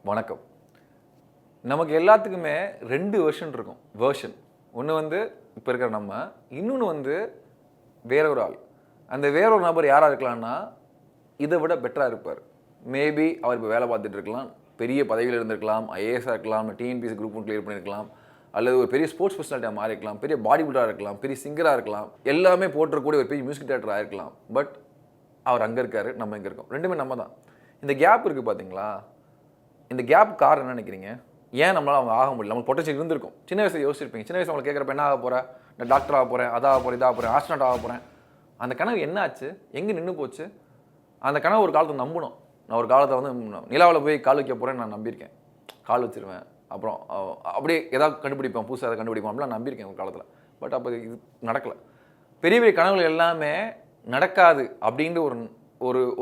வணக்கம். நமக்கு எல்லாத்துக்குமே 2 வெர்ஷன் இருக்கும். ஒன்று வந்து இப்போ இருக்கிற நம்ம, இன்னொன்று வந்து வேற ஒரு ஆள். அந்த வேற ஒரு நபர் யாராக இருக்கலாம்னா இதை விட பெட்டராக இருப்பார். மேபி அவர் இப்போ வேலை பார்த்துட்டு இருக்கலாம், பெரிய பதவியில் இருந்திருக்கலாம், ஐஏஎஸ்ஸாக இருக்கலாம், டிஎன்பிஎஸ்சி குரூப் 1 கிளியர் பண்ணியிருக்கலாம், அல்லது ஒரு பெரிய ஸ்போர்ட்ஸ் பர்சனாலிட்டியாக மாறி இருக்கலாம், பெரிய பாடி பில்டராக இருக்கலாம், பெரிய சிங்கராக இருக்கலாம், எல்லாமே போட்டுறக்கூடிய ஒரு பெரிய மியூசிக் டேரக்டராக இருக்கலாம். பட் அவர் அங்கே இருக்கார், நம்ம இங்கே இருக்கோம். ரெண்டுமே நம்ம தான். இந்த கேப் இருக்குது பார்த்தீங்களா? இந்த கேப் காரணம் என்ன நினைக்கிறீங்க? ஏன் நம்மளால் அவங்க ஆக முடியல? நம்ம பொட்டன்ஷியல் இருந்திருக்கும். சின்ன வயசில் யோசிச்சிருப்பீங்க. சின்ன வயசில் அவங்களை கேட்குறப்ப என்ன ஆக போகிறேன், நான் டாக்டர் ஆக போகிறேன், அதாக போகிறேன், இதாக போகிறேன், ஆஸ்ட்ரோனாட் ஆக போகிறேன். அந்த கனவு என்ன ஆச்சு? எங்கே நின்று போச்சு? அந்த கனவு ஒரு காலத்தை நம்பணும். நான் ஒரு காலத்தை வந்து நிலாவில் போய் கால் வைக்க போகிறேன்னு நான் நம்பியிருக்கேன். கால் வச்சிருவேன், அப்புறம் அப்படியே ஏதாவது கண்டுபிடிப்பேன், புதுசாக அதை கண்டுபிடிப்போம் அப்படிலாம் நம்பியிருக்கேன் ஒரு காலத்தில். பட் அப்போ இது நடக்கலை. பெரிய பெரிய கனவுகள் எல்லாமே நடக்காது அப்படின்ற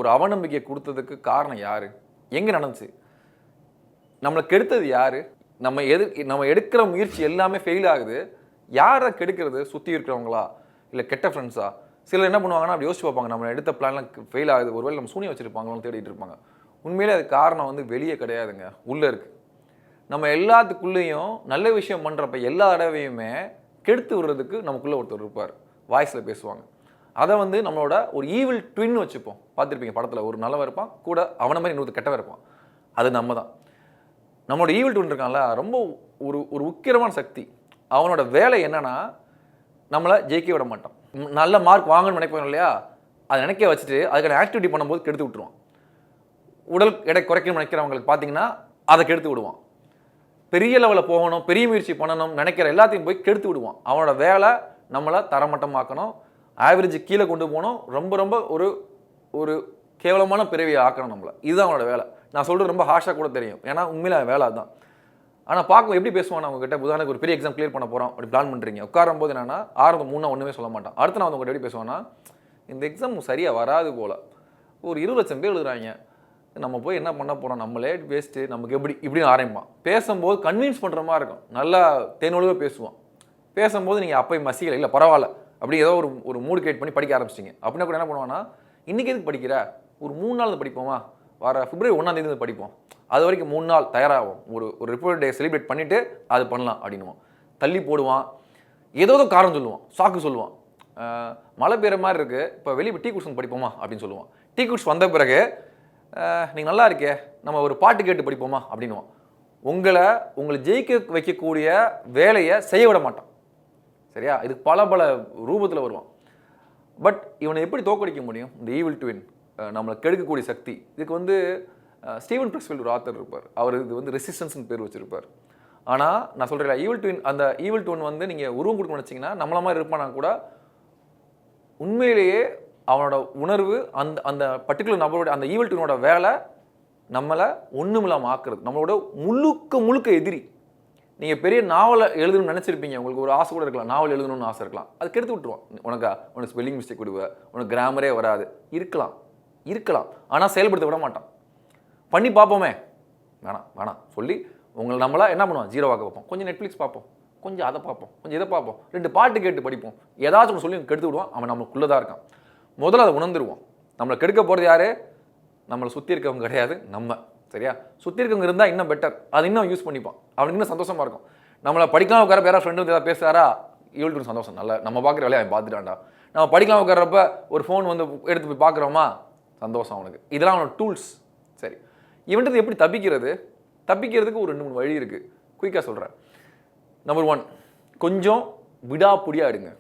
ஒரு அவநம்பிக்கை கொடுத்ததுக்கு காரணம் யார்? எங்கே நடந்துச்சு? நம்மளை கெடுத்தது யார்? நம்ம எடுக்கிற முயற்சி எல்லாமே ஃபெயில் ஆகுது. யாரை கெடுக்கிறது? சுற்றி இருக்கிறவங்களா, இல்லை கெட்ட ஃப்ரெண்ட்ஸா? சிலர் என்ன பண்ணுவாங்கன்னா அப்படி யோசிச்சு பார்ப்பாங்க, நம்ம எடுத்த பிளான்லாம் ஃபெயில் ஆகுது, ஒருவேளை நம்ம சூனியம் வச்சுருப்பாங்கன்னு தேடிட்டு இருப்பாங்க. உண்மையிலே அது காரணம் வந்து வெளியே கிடையாதுங்க, உள்ளே இருக்குது. நம்ம எல்லாத்துக்குள்ளேயும் நல்ல விஷயம் பண்ணுறப்ப எல்லா தடவையுமே கெடுத்து விடுறதுக்கு நமக்குள்ளே ஒருத்தர் இருப்பார், வாய்ஸில் பேசுவாங்க. அதை வந்து நம்மளோட ஒரு ஈவில் ட்வின் வச்சுப்போம். பார்த்துருப்பீங்க படத்தில், ஒரு நல்லவன் இருப்பான், கூட அவனை மாதிரி இன்னொரு கெட்டவன் இருப்பான். அது நம்ம தான். நம்மளோட ஈவில் ட்வின் இருக்கான்ல, ரொம்ப ஒரு உக்கிரமான சக்தி. அவனோட வேலை என்னன்னா நம்மளை ஜெயிக்க விட மாட்டான். நல்ல மார்க் வாங்கணும்னு நினைப்போம் இல்லையா, அதை நினைக்க வச்சுட்டு அதுக்கான ஆக்டிவிட்டி பண்ணும்போது கெடுத்து விட்டுருவான். உடல் எடை குறைக்கணும்னு நினைக்கிறவங்களுக்கு பார்த்தீங்கன்னா அதை கெடுத்து விடுவான். பெரிய லெவலில் போகணும், பெரிய முயற்சி பண்ணணும் நினைக்கிற எல்லாத்தையும் போய் கெடுத்து விடுவான். அவனோட வேலை நம்மளை தரமட்டமாக்கணும், ஆவரேஜ் கீழே கொண்டு போகணும், ரொம்ப ரொம்ப ஒரு கேவலமான பிறவியை ஆக்கணும் நம்மளை. இதுதான் அவனோட வேலை. நான் சொல்கிறது ரொம்ப ஹாஷாக கூட தெரியும், ஏன்னா உண்மையில வேலை அதுதான். ஆனால் பார்க்க எப்படி பேசுவான் அவங்ககிட்ட? உதாரணத்துக்கு ஒரு பெரிய எக்ஸாம் கிளியர் பண்ண போகிறோம் அப்படி பிளான் பண்ணுறீங்க. உட்காரும் போது என்னன்னா ஆரம்பம் 3 ஒன்றுமே சொல்ல மாட்டான். அடுத்து நான் அவங்ககிட்ட எப்படி பேசுவான்னா, இந்த எக்ஸாம் சரியாக வராது போல், ஒரு 20 லட்சம் பேர் எழுதுறாங்க, நம்ம போய் என்ன பண்ண போகிறோம், நம்மளே வேஸ்ட்டு, நமக்கு இப்படின்னு ஆரம்பிப்பான். பேசும்போது கன்வின்ஸ் பண்ணுற மாதிரி இருக்கும், நல்லா தேனொழுவாக பேசுவான். பேசும்போது நீங்கள் அப்போ மசிக்கலை, இல்லை பரவாயில்ல, அப்படி ஏதோ ஒரு மூடு கிரியேட் பண்ணி படிக்க ஆரம்பிச்சிட்டிங்க அப்படின்னா கூட என்ன பண்ணுவான்னா, இன்றைக்கி எதுக்கு படிக்கிற, ஒரு 3 நாள் படிப்போமா, வர பிப்ரவரி 1ஆம் தேதி படிப்போம், அது வரைக்கும் 3 நாள் தயாராகும், ஒரு ரிப்போர்ட் டே செலிப்ரேட் பண்ணிவிட்டு அது பண்ணலாம் அப்படின்னுவான். தள்ளி போடுவான், ஏதோ காரணம் சொல்லுவான், சாக்கு சொல்லுவான். மழை பெய்கிற மாதிரி இருக்குது, இப்போ வெளியே டீ குடிச்சு படிப்போமா அப்படின்னு சொல்லுவான். டீ குடிச்சு வந்த பிறகு நீங்கள் நல்லா இருக்கே, நம்ம ஒரு பாட்டு கேட்டு படிப்போமா அப்படின்னுவான். உங்களை ஜெயிக்க வைக்கக்கூடிய வேலையை செய்ய விட மாட்டான். சரியா? இதுக்கு பல ரூபத்தில் வருவான். பட் இவனை எப்படி தோக்கடிக்க முடியும்? இந்த ஈவில் ட்வின், நம்மளை கெடுக்கக்கூடிய சக்தி. இதுக்கு வந்து ஸ்டீவன் பிரஸ்ஃபீல்ட் ஒரு ஆத்தர் இருப்பார், அவர் இது வந்து ரெசிஸ்டன்ஸ்னு பேர் வச்சுருப்பார். ஆனால் நான் சொல்கிறேன், ஈவில் ட்வின், அந்த ஈவில் ட்வின் வந்து நீங்கள் உருவம் கொடுக்கணும்னு வச்சிங்கன்னா நம்மள மாதிரி இருப்பானா கூட உண்மையிலேயே அவனோட உணர்வு அந்த பர்டிகுலர் நபரோட அந்த ஈவில் ட்வினோட வேலை நம்மளை ஒன்றுமில்லாமல் ஆக்குறது, நம்மளோட முழுக்க எதிரி. நீங்கள் பெரிய நாவலை எழுதணும்னு நினச்சிருப்பீங்க, உங்களுக்கு ஒரு ஆசை கூட இருக்கலாம், நாவல் எழுதணும்னு ஆசை இருக்கலாம், அது கெடுத்து விட்டுருவான். உனக்கு ஸ்பெல்லிங் மிஸ்டேக் விடுவேன், உனக்கு கிராமரே வராது, இருக்கலாம் ஆனால் செயல்படுத்த விட மாட்டான். பண்ணி பார்ப்போமே, வேணாம் சொல்லி நம்மளா என்ன பண்ணுவான், 0 பார்ப்போம், கொஞ்சம் நெட்ஃப்ளிக்ஸ் பார்ப்போம், கொஞ்சம் அதை பார்ப்போம், கொஞ்சம் இதை பார்ப்போம், 2 பாட்டு கேட்டு படிப்போம், ஏதாச்சும் ஒன்று சொல்லி கெடுத்து விடுவான். அவன் நம்மளுக்குள்ளே தான் இருக்கான். முதல்ல அதை உணர்ந்துருவோம். நம்மளை கெடுக்க போகிறது யார்? நம்மளை சுற்றி இருக்கவங்க கிடையாது, நம்ம. சரியா? சுற்றி இருக்கவங்க இருந்தால் இன்னும் பெட்டர், அது இன்னும் யூஸ் பண்ணிப்பான், அவனுக்கு இன்னும் சந்தோஷமாக இருக்கும். நம்மளை படிக்கலாம் உட்கார வேற ஃப்ரெண்டு வந்து ஏதாவது பேசுகிறாரா, இவளுக்கு சந்தோஷம், நல்லா நம்ம பார்க்குற வேலையை அவன் பார்த்துட்டான்டா. நம்ம படிக்கலாம் உட்காரப்ப ஒரு ஃபோன் வந்து எடுத்து போய் பார்க்குறோமா, சந்தோஷம் அவனுக்கு. இதெல்லாம் அவனோட டூல்ஸ். சரி, இவன்ட்டு எப்படி தப்பிக்கிறதுக்கு ஒரு 2-3 வழி இருக்குது, குயிக்காக சொல்கிறேன். நம்பர் 1, கொஞ்சம் விடாப்புடியாக எடுங்க.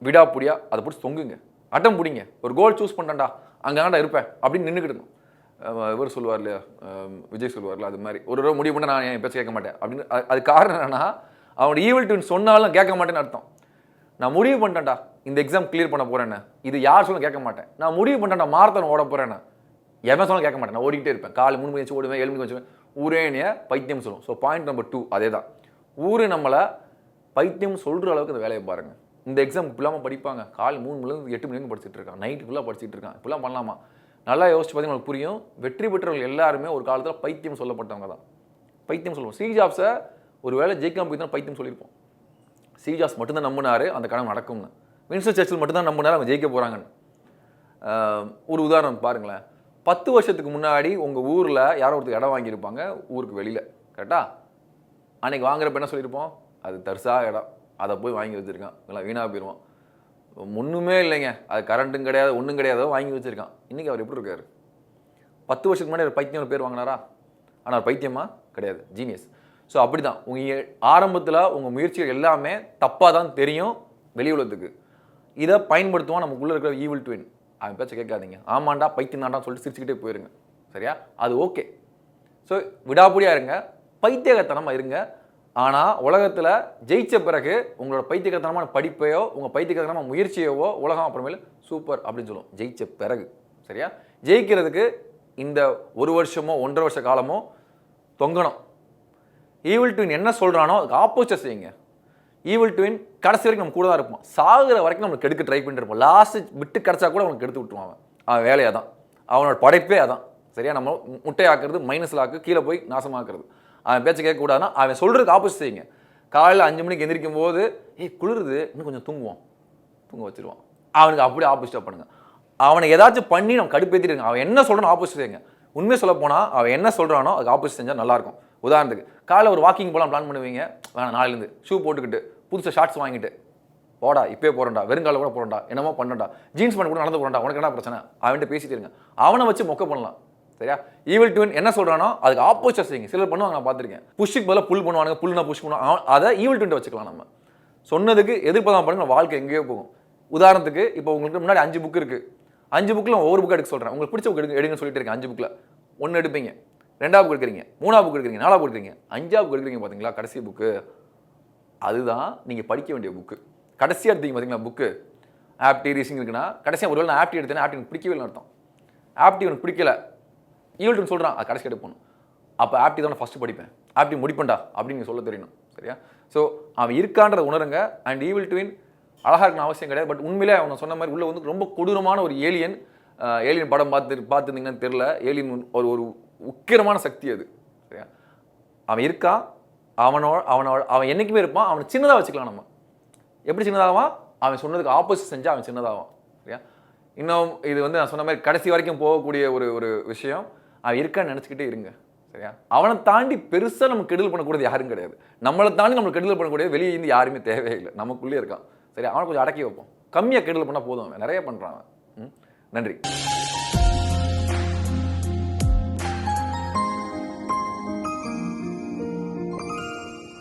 விடாப்புடியாக அதை பிடிச்சி தொங்குங்க, அட்டம் பிடிங்க. ஒரு கோல் சூஸ் பண்ணேன்டா, அங்கே இருப்பேன் அப்படின்னு நின்றுக்கிடணும். இவர் சொல்லுவார் இல்லையா, விஜய் சொல்லுவார்ல, அது மாதிரி ஒரு முடிவு பண்ண நான் என் பேச்சு கேட்க மாட்டேன் அப்படின்னு. அது காரணம் என்னன்னா, அவனோட ஈவில் ட்வின் சொன்னாலும் கேட்க மாட்டேன்னு அர்த்தம். நான் முடிவு பண்ணிட்டேன்டா இந்த எக்ஸாம் கிளியர் பண்ண போறேன்னு, இது யார் சொல்லும் கேட்க மாட்டேன். நான் முடிவு பண்ணிட்டேன் மாரத்தான் ஓட போறேன்னு, எவன் சொன்னாலும் கேட்க மாட்டேன். நான் ஓடிக்கிட்டே இருப்பேன், காலை 3 மணி வச்சு ஓடுவேன், 7 மணிக்கு வச்சுவேன். ஊரே என்னைய பைத்தியம் சொல்லும். ஸோ பாயிண்ட் நம்பர் 2 அதே தான். ஊரு நம்மளை பைத்தியம் சொல்கிற அளவுக்கு அந்த வேலையை பாருங்க. இந்த எக்ஸாம் இப்படிலாமல் படிப்பாங்க, காலை 3 மணிலேருந்து 8 மணிக்கு படிச்சுட்டு இருக்கான், நைட்டு ஃபுல்லாக படிச்சுட்டு இருக்கான், இப்படிலாம் பண்ணலாமா? நல்லா யோசிச்சு பார்த்தீங்கன்னா உங்களுக்கு புரியும். வெற்றி பெற்றவர்கள் எல்லாருமே ஒரு காலத்தில் பைத்தியம் சொல்லப்பட்டவங்க தான். பைத்தியம் சொல்லுவோம். ஸ்டீவ் ஜாப்ஸை ஒரு வேளை ஜெயிக்காம போய் தான் பைத்தியம் சொல்லியிருப்போம். ஸ்டீவ் ஜாப்ஸ் மட்டும்தான் நம்பினார் அந்த கனவு நடக்கும்னு. வின்ஸ்டன் சர்ச்சில் மட்டும்தான் நம்பினார் அவங்க ஜெயிக்க போகிறாங்கன்னு. ஒரு உதாரணம் பாருங்களேன், 10 வருஷத்துக்கு முன்னாடி உங்கள் ஊரில் யாரோ ஒருத்தர் இடம் வாங்கியிருப்பாங்க ஊருக்கு வெளியில், கரெக்டா? அன்றைக்கி வாங்குறப்ப என்ன சொல்லியிருப்போம்? அது தர்சாக இடம், அதை போய் வாங்கி வச்சுருக்கான், இல்லை வீணாக போயிடுவோம், ஒன்றுமே இல்லைங்க, அது கரண்ட்டும் கிடையாது ஒன்றும் கிடையாது, வாங்கி வச்சுருக்கான். இன்றைக்கி அவர் எப்படி இருக்கார்? 10 வருஷத்துக்கு முன்னாடி ஒரு பைத்தியம் பேர் வாங்கினாரா? ஆனால் பைத்தியமா கிடையாது, ஜீனியஸ். ஸோ அப்படி தான் உங்கள் ஆரம்பத்தில் உங்கள் முயற்சிகள் எல்லாமே தப்பாக தான் தெரியும் வெளி உலகத்துக்கு. இதை பயன்படுத்துவோம் நமக்குள்ளே இருக்கிற ஈவில் ட்வின். அவன் பேச்சை கேட்காதீங்க, ஆமாண்டா பைத்தியம் தாண்டான்னு சொல்லிட்டு சிரிச்சுக்கிட்டே போயிருங்க, சரியா? அது ஓகே. ஸோ விடாபடியாக இருங்க, பைத்தியகத்தனமாக இருங்க. ஆனால் உலகத்தில் ஜெயித்த பிறகு உங்களோட பைத்தியகத்தனமான படிப்பையோ உங்கள் பைத்தியகத்தனமான முயற்சியவோ உலகம் அப்புறமேல சூப்பர் அப்படின்னு சொல்லும் ஜெயித்த பிறகு, சரியா? ஜெயிக்கிறதுக்கு இந்த 1 வருஷமோ 1.5 வருஷ காலமோ தொங்கணும். ஈவில் ட்வின் என்ன சொல்கிறானோ அதுக்கு ஆப்போசிட் செய்யுங்க. ஈவில் ட்வின் கடைசி வரைக்கும் நம்ம கூட தான் இருப்போம், சாகுற வரைக்கும் நம்மளுக்கு கெடுக்க ட்ரை பண்ணிட்டு இருப்போம். லாஸ்ட் விட்டு கிடச்சா கூட அவனுக்கு கெடுத்து விட்டுருவான். அவன் வேலையாக தான், அவனோட படைப்பே அதான், சரியா? நம்ம முட்டையாக்குறது, மைனஸில் ஆக்கு, கீழே போய் நாசமாக்குறது. அவன் பேச்சு கேட்கக்கூடாதுன்னா அவன் சொல்கிறதுக்கு ஆப்போசிட் செய்யுங்க. காலையில் 5 மணிக்கு எந்திரிக்கும் போது குளிருது இன்னும் கொஞ்சம் தூங்க வச்சிருவான். அவனுக்கு அப்படியே ஆப்போசிட்டாக பண்ணுங்க. அவனை ஏதாச்சும் பண்ணி நம்ம கடுப்பேற்றிடுங்க. அவன் என்ன சொல்கிறானோ ஆப்போசிட் செய்யுங்க. உண்மையை சொல்ல போனால் அவன் என்ன சொல்கிறானோ அதுக்கு ஆப்போசிட் செஞ்சால் நல்லாயிருக்கும். உதாரணத்துக்கு காலையில் ஒரு வாக்கிங் போகலாம் பிளான் பண்ணுவீங்க, வேணாம் நாளையிலேருந்து ஷூ போட்டுக்கிட்டு புதுசாக ஷார்ட்ஸ் வாங்கிட்டு போடா, இப்போயே போகிறேன்டா, வெறுங்கால கூட போகிறேன்டா, என்னமோ பண்ணண்டா, ஜீன்ஸ் பண்ண கூட நடந்து போகிறேன்டா, உனக்கு என்ன பிரச்சனை? அவன்கிட்ட பேசிட்டு இருங்க. அவனை வச்சு மொக்க பண்ணலாம், சரியா? ஈவில் ட்வின் என்ன சொல்கிறானோ அதுக்கு ஆப்போசிட் செய்யுங்க. சிலர் பண்ணுவாங்க, நான் பார்த்துருக்கேன். புஷ்ஷுக்கு பதிலாக புல் பண்ணுவாங்க, புல்னா புஷ் பண்ணுவாங்க. அதை ஈவில் ட்வின் வச்சுக்கலாம். நம்ம சொன்னதுக்கு எதிர்ப்பதான் பண்ணுங்க, வாழ்க்கை எங்கேயோ போகும். உதாரணத்துக்கு இப்போ உங்களுக்கு முன்னாடி 5 புக் இருக்குது. 5 புக்கில் ஒவ்வொரு புக் எடுக்க சொல்கிறேன். உங்களுக்கு பிடிச்ச புக் எடுங்கன்னு சொல்லிட்டு இருக்கேன். 5 புக்கில் 1 எடுப்பீங்க, 2ஆவது புக் எடுக்கிறீங்க, 3ஆவது புக் எடுக்கிறீங்க, 4ஆவது புக் எடுக்கிறீங்க, 5ஆவது புக் எடுக்கிறீங்க. பார்த்தீங்களா கடைசி புக்கு? அதுதான் நீங்கள் படிக்க வேண்டிய புக்கு. கடைசியாக எடுத்தீங்க பார்த்தீங்களா புக்கு? ஆப்டி ரீசிங் இருக்குன்னா கடைசியாக ஒருவேளை நான் ஆப்டி எடுத்தேன்னா ஆப்டி எனக்கு பிடிக்கவே இல்லை அர்த்தம். ஆப்டி எனக்கு பிடிக்கல, ஈவில் ட்வின் சொல்கிறான், அது கடைசி எடுப்போம். அப்போ ஆப்டி தான் நான் ஃபஸ்ட்டு படிப்பேன், ஆப்டி முடிப்பேன்டா அப்படின்னு நீங்கள் சொல்ல தெரியணும், சரியா? ஸோ அவன் இருக்கான்றதை உணருங்க. அண்ட் ஈவில் ட்வின் அழகாக இருக்கணும் அவசியம் கிடையாது. பட் உண்மையிலே அவங்க சொன்ன மாதிரி உள்ள வந்து ரொம்ப கொடூரமான ஒரு ஏலியன் படம் பார்த்துருந்தீங்கன்னு தெரில. ஏலியன் ஒரு உக்கிரமான சக்தி அது, சரியா? அவன் இருக்கான், அவன் என்றைக்குமே இருப்பான். அவனை சின்னதாக வச்சுக்கலாம். நம்ம எப்படி சின்னதாகவான்? அவன் சொன்னதுக்கு ஆப்போசிட் செஞ்சால் அவன் சின்னதாகும், சரியா? இன்னும் இது வந்து நான் சொன்ன மாதிரி கடைசி வரைக்கும் போகக்கூடிய ஒரு விஷயம். அவன் இருக்கான்னு நினச்சிக்கிட்டே இருங்க, சரியா? அவனை தாண்டி பெருசாக நம்ம கெடுதல் பண்ணக்கூடியது யாரும் கிடையாது. நம்மளை தாண்டி நம்ம கெடுதல் பண்ணக்கூடியது வெளியே இருந்து யாருமே தேவையில்லை, நமக்குள்ளே இருக்கான், சரியா? அவனை கொஞ்சம் அடக்கி வைப்போம். கம்மியாக கெடுதல் பண்ணால் போதும், அவன் நிறைய பண்ணுறான். நன்றி.